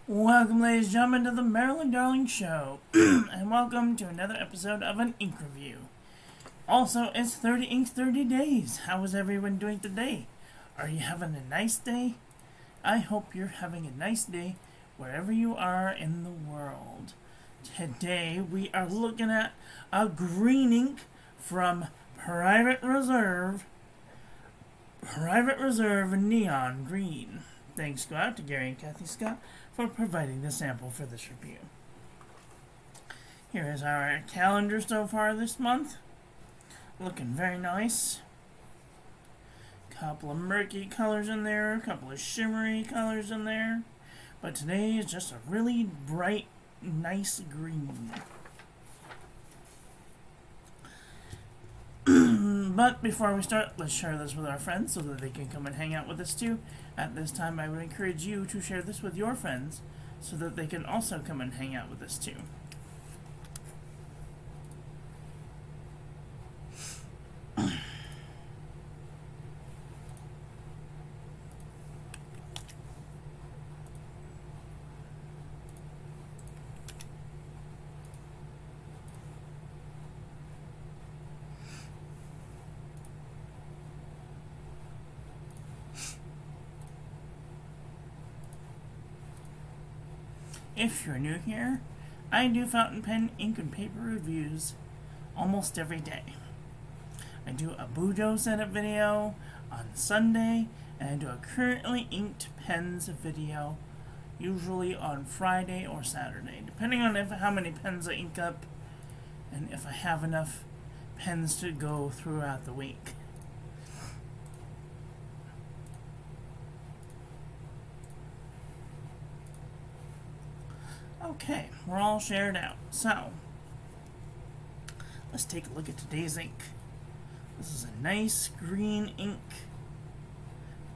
Welcome, ladies and gentlemen, to the Marilyn Darling Show, and welcome to another episode of an ink review. Also, it's 30 Inks 30 Days. How is everyone doing today? Are you having a nice day? I hope you're having a nice day wherever you are in the world. Today, we are looking at a green ink from Private Reserve Neon Green. Thanks go out to Gary and Kathy Scott for providing the sample for this review. Here is our calendar so far this month. Looking very nice. Couple of murky colors in there, a couple of shimmery colors in there. But today is just a really bright, nice green. But before we start, let's share this with our friends so that they can come and hang out with us too. At this time, I would encourage you to share this with your friends so that they can also come and hang out with us too. If you're new here, I do fountain pen, ink, and paper reviews almost every day. I do a Bujo setup video on Sunday, and I do a currently inked pens video usually on Friday or Saturday, depending on how many pens I ink up and if I have enough pens to go throughout the week. Okay, we're all shared out. So, let's take a look at today's ink. This is a nice green ink.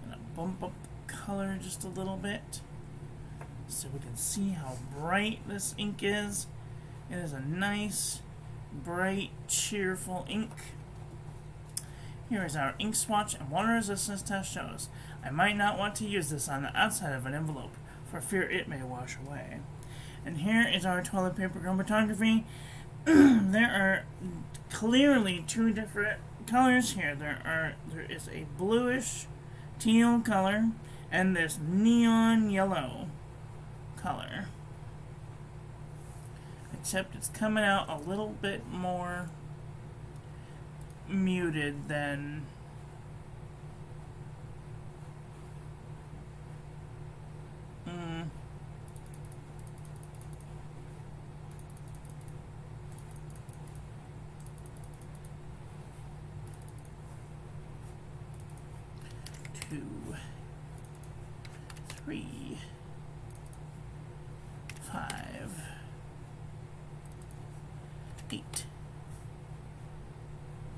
I'm going to bump up the color just a little bit so we can see how bright this ink is. It is a nice, bright, cheerful ink. Here is our ink swatch and water resistance test shows. I might not want to use this on the outside of an envelope for fear it may wash away. And here is our toilet paper chromatography. There are clearly two different colors here. There is a bluish teal color and this neon yellow color. Except it's coming out a little bit more muted than two, three, 5, 8.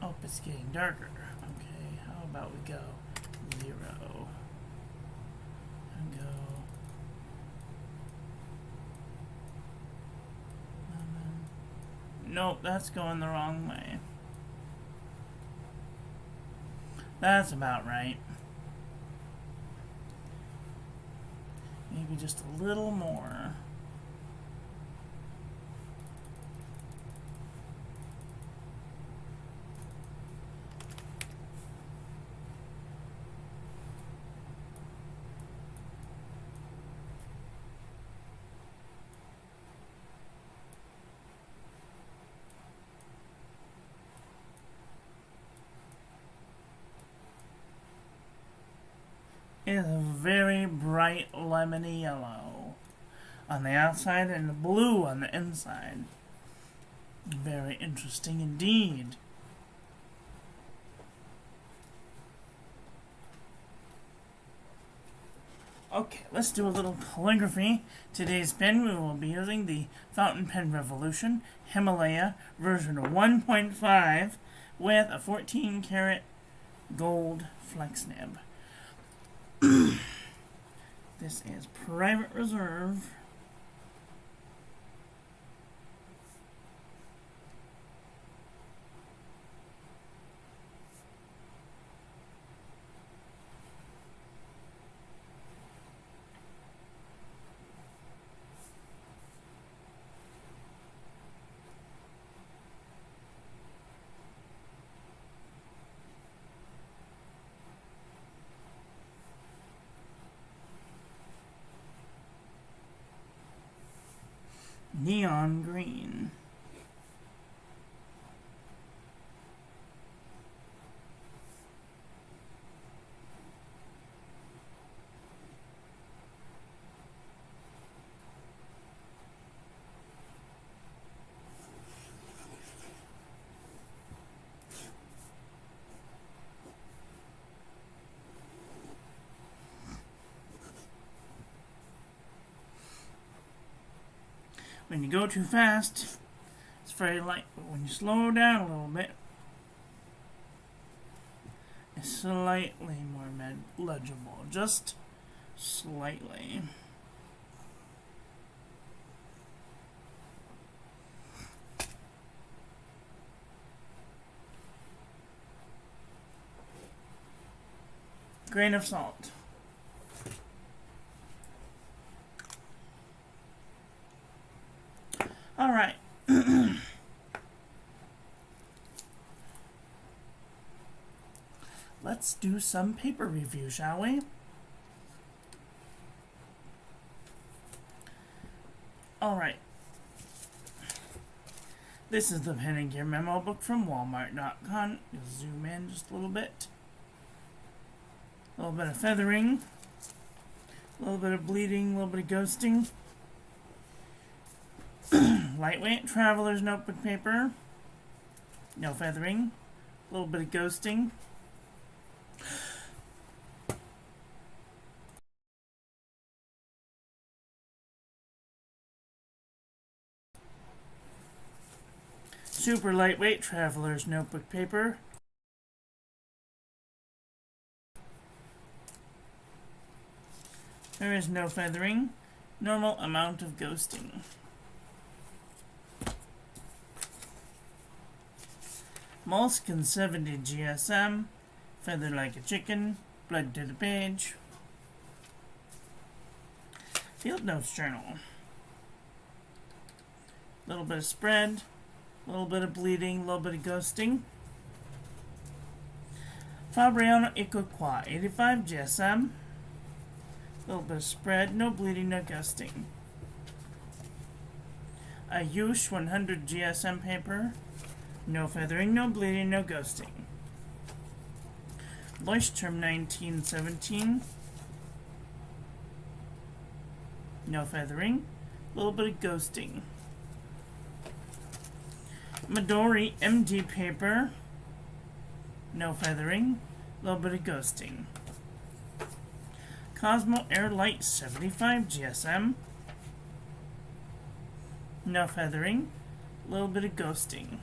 Oh, it's getting darker. Okay, how about we go 0 and go 11. Nope, that's going the wrong way. That's about right. Maybe just a little more. It is a very bright lemony yellow on the outside and blue on the inside. Very interesting indeed. Okay, let's do a little calligraphy. Today's pen, we will be using the Fountain Pen Revolution Himalaya version 1.5 with a 14 karat gold flex nib. This is Private Reserve. neon green. When you go too fast, it's very light, but when you slow down a little bit, it's slightly more legible, just slightly. Grain of salt. All right. Let's do some paper review, shall we? All right. This is the Pen and Gear memo book from Walmart.com. Just zoom in just a little bit. A little bit of feathering. A little bit of bleeding. A little bit of ghosting. Lightweight traveler's notebook paper. No feathering. A little bit of ghosting. Super lightweight traveler's notebook paper. There is no feathering. Normal amount of ghosting. Moleskine 70 GSM. Feather like a chicken. Blood to the page. Field Notes Journal. A little bit of spread. A little bit of bleeding. A little bit of ghosting. Fabriano Icoqua 85 GSM. A little bit of spread. No bleeding, no ghosting. Ayush 100 GSM paper. No feathering, no bleeding, no ghosting. Leuchtturm 1917. No feathering. A little bit of ghosting. Midori MD paper. No feathering. A little bit of ghosting. Cosmo Airlight 75 GSM. No feathering. A little bit of ghosting.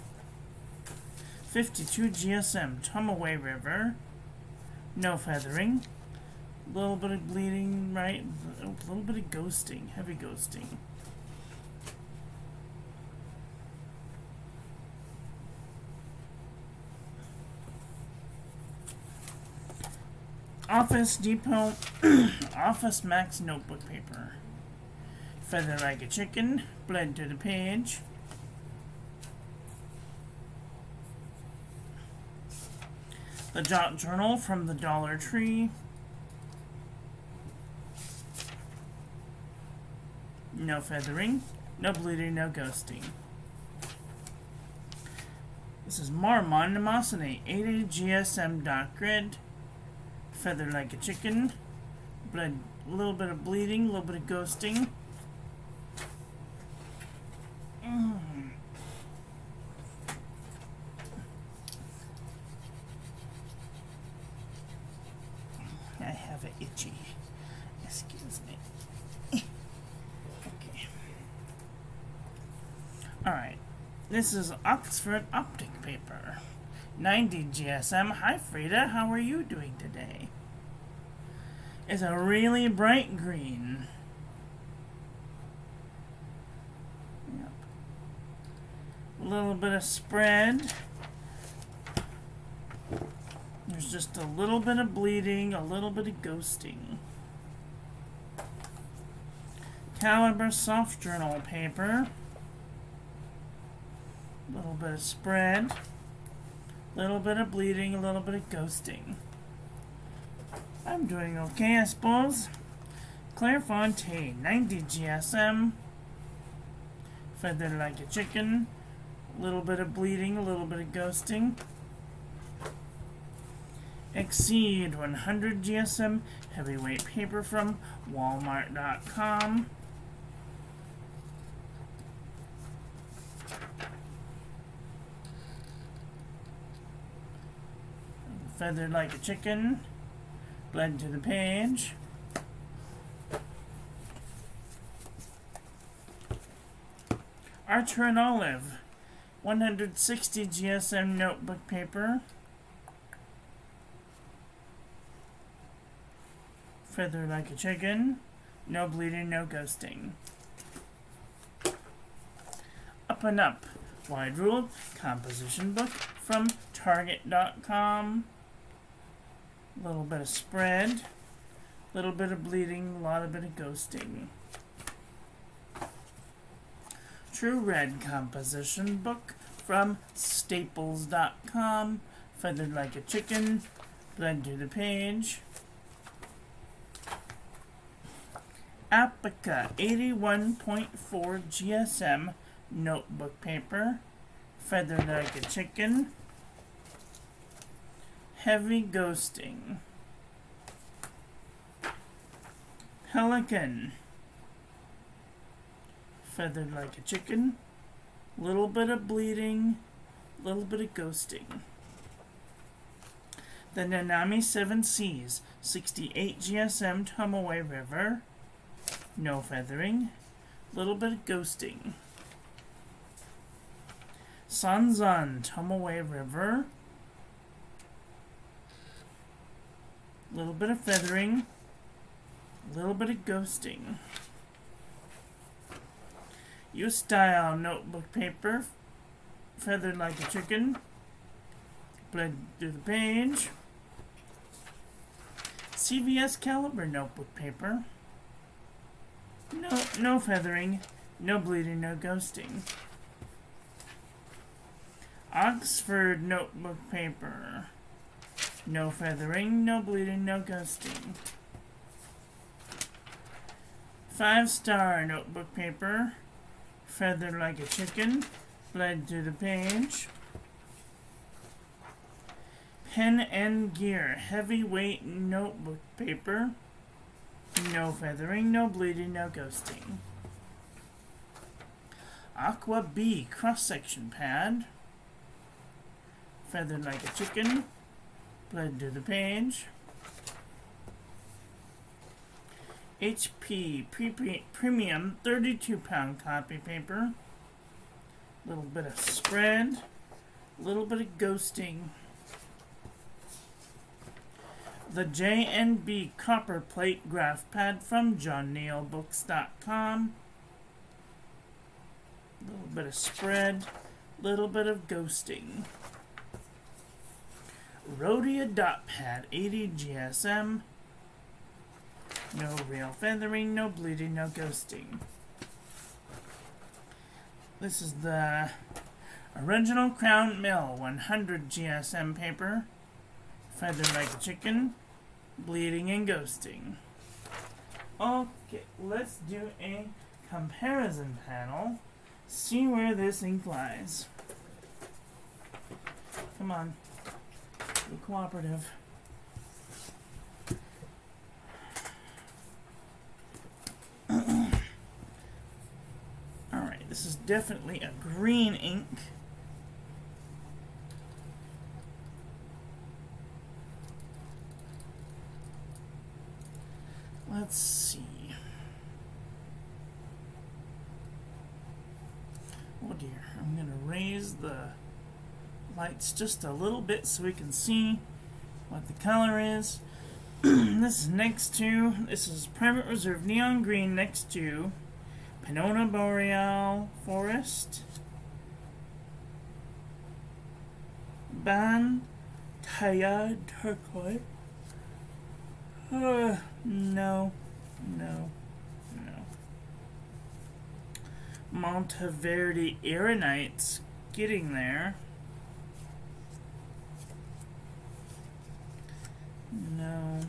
52 GSM Tomaway River. No feathering. A little bit of bleeding, right? A little bit of ghosting. Heavy ghosting. Office Depot Office Max notebook paper. Feather like a chicken. Bled to the page. The Jot Journal from the Dollar Tree. No feathering. No bleeding. No ghosting. This is Marmon Nemosine 80 GSM dot grid. Feather like a chicken. Blood, a little bit of bleeding, a little bit of ghosting. I have it itchy. Excuse me. Okay. Alright. This is Oxford Optic paper. 90 GSM. Hi Frida, how are you doing today? It's a really bright green. Yep. A little bit of spread. There's just a little bit of bleeding, a little bit of ghosting. Caliber Soft Journal paper. A little bit of spread. A little bit of bleeding, a little bit of ghosting. I'm doing okay, I suppose. Clairefontaine, 90 GSM. Feather like a chicken. A little bit of bleeding, a little bit of ghosting. Exceed 100 GSM heavyweight paper from Walmart.com. Feathered like a chicken. Bled to the page. Archer and Olive. 160 GSM notebook paper. Feather like a chicken. No bleeding, no ghosting. Up and Up. Wide ruled composition book from Target.com. A little bit of spread. A little bit of bleeding. A lot of bit of ghosting. True Red composition book from Staples.com. Feathered like a chicken. Bled to the page. Apica 81.4 GSM notebook paper. Feathered like a chicken. Heavy ghosting. Pelican. Feathered like a chicken. Little bit of bleeding. Little bit of ghosting. The Nanami 7 Seas 68 GSM Tomoe River. No feathering. Little bit of ghosting. Sanzan Tomoe River. Little bit of feathering. Little bit of ghosting. U-Style notebook paper. Feathered like a chicken. Bled to the page. CVS Caliber notebook paper. No feathering, no bleeding, no ghosting. Oxford notebook paper. No feathering, no bleeding, no ghosting. 5-star notebook paper. Feathered like a chicken. Bled to the page. Pen and Gear heavyweight notebook paper. No feathering, no bleeding, no ghosting. Aqua B cross-section pad. Feathered like a chicken. Bled to the page. HP Premium 32-pound copy paper. Little bit of spread. Little bit of ghosting. The J&B Copper Plate Graph Pad from JohnNeilBooks.com. Little bit of spread. Little bit of ghosting. Rhodia Dot Pad 80 GSM. No real feathering, no bleeding, no ghosting. This is the original Crown Mill 100 GSM paper. Feathered like a chicken. Bleeding and ghosting. Okay, let's do a comparison panel. See where this ink lies. Come on. Be cooperative. Alright, this is definitely a green ink. Let's see. Oh dear, I'm going to raise the lights just a little bit so we can see what the color is. This is Private Reserve Neon Green next to Pinona Boreal Forest. Ban Taya Turquoise. No. Monteverde Aeronite's getting there. No.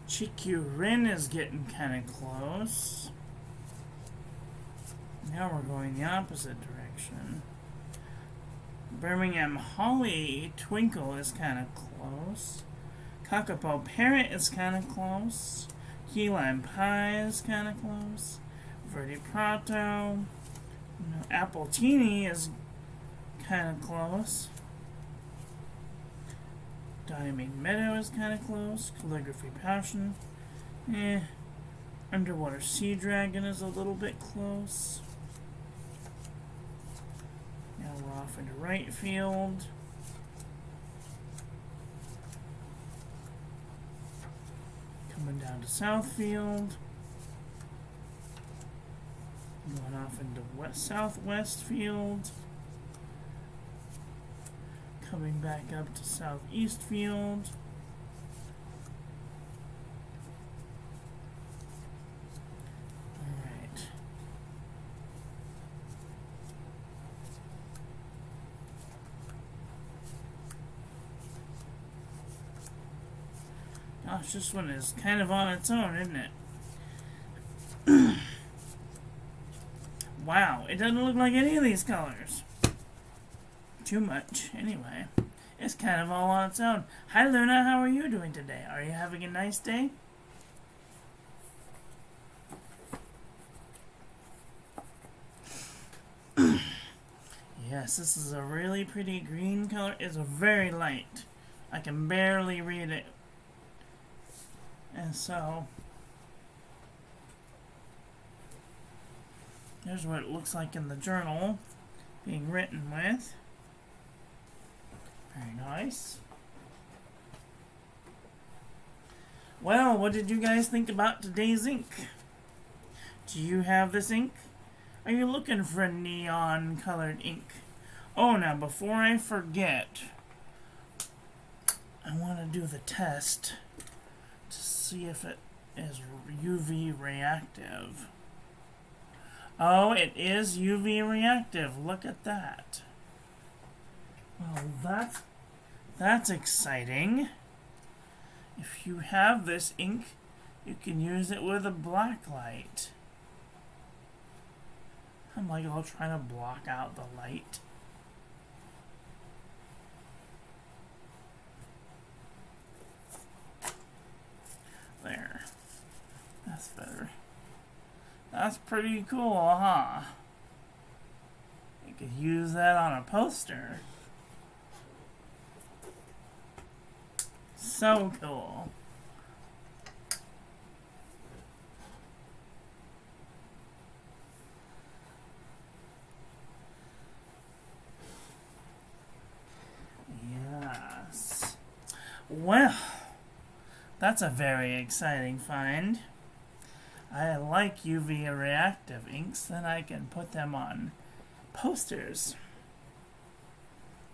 Chikurin is getting kind of close. Now we're going the opposite direction. Birmingham Holly Twinkle is kind of close. Kakapo Parrot is kind of close. Key Lime Pie is kind of close. Verde Prato. Apple Teeny is kind of close. Diamond Meadow is kind of close. Calligraphy Passion. Underwater Sea Dragon is a little bit close. Now we're off into right field. Coming down to south field. Going off into southwest field. Coming back up to southeast field. Alright. Gosh, this one is kind of on its own, isn't it? Wow, it doesn't look like any of these colors. Too much, anyway. It's kind of all on its own. Hi Luna, how are you doing today? Are you having a nice day? Yes, this is a really pretty green color. It's very light. I can barely read it. And so there's what it looks like in the journal being written with. Very nice. Well, what did you guys think about today's ink? Do you have this ink? Are you looking for a neon colored ink? Oh, now before I forget, I want to do the test to see if it is UV reactive. Oh, it is UV reactive. Look at that. Well, that's exciting. If you have this ink, you can use it with a black light. I'm like all trying to block out the light. There. That's better. That's pretty cool, huh? You could use that on a poster. So cool. Yes. Well, that's a very exciting find. I like UV reactive inks, then I can put them on posters.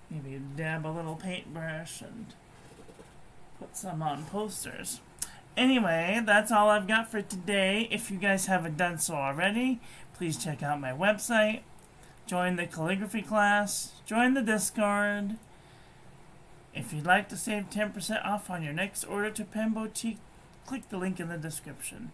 Maybe dab a little paintbrush and put some on posters. Anyway, that's all I've got for today. If you guys haven't done so already, please check out my website, join the calligraphy class, join the Discord. If you'd like to save 10% off on your next order to Pen Boutique, click the link in the description.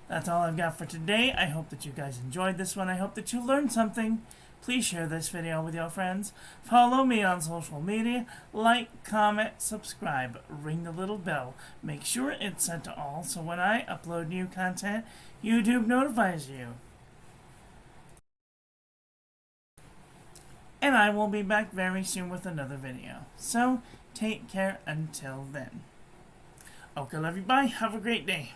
That's all I've got for today. I hope that you guys enjoyed this one. I hope that you learned something. Please share this video with your friends. Follow me on social media. Like, comment, subscribe. Ring the little bell. Make sure it's set to all so when I upload new content, YouTube notifies you. And I will be back very soon with another video. So, take care until then. Okay, love you. Bye. Have a great day.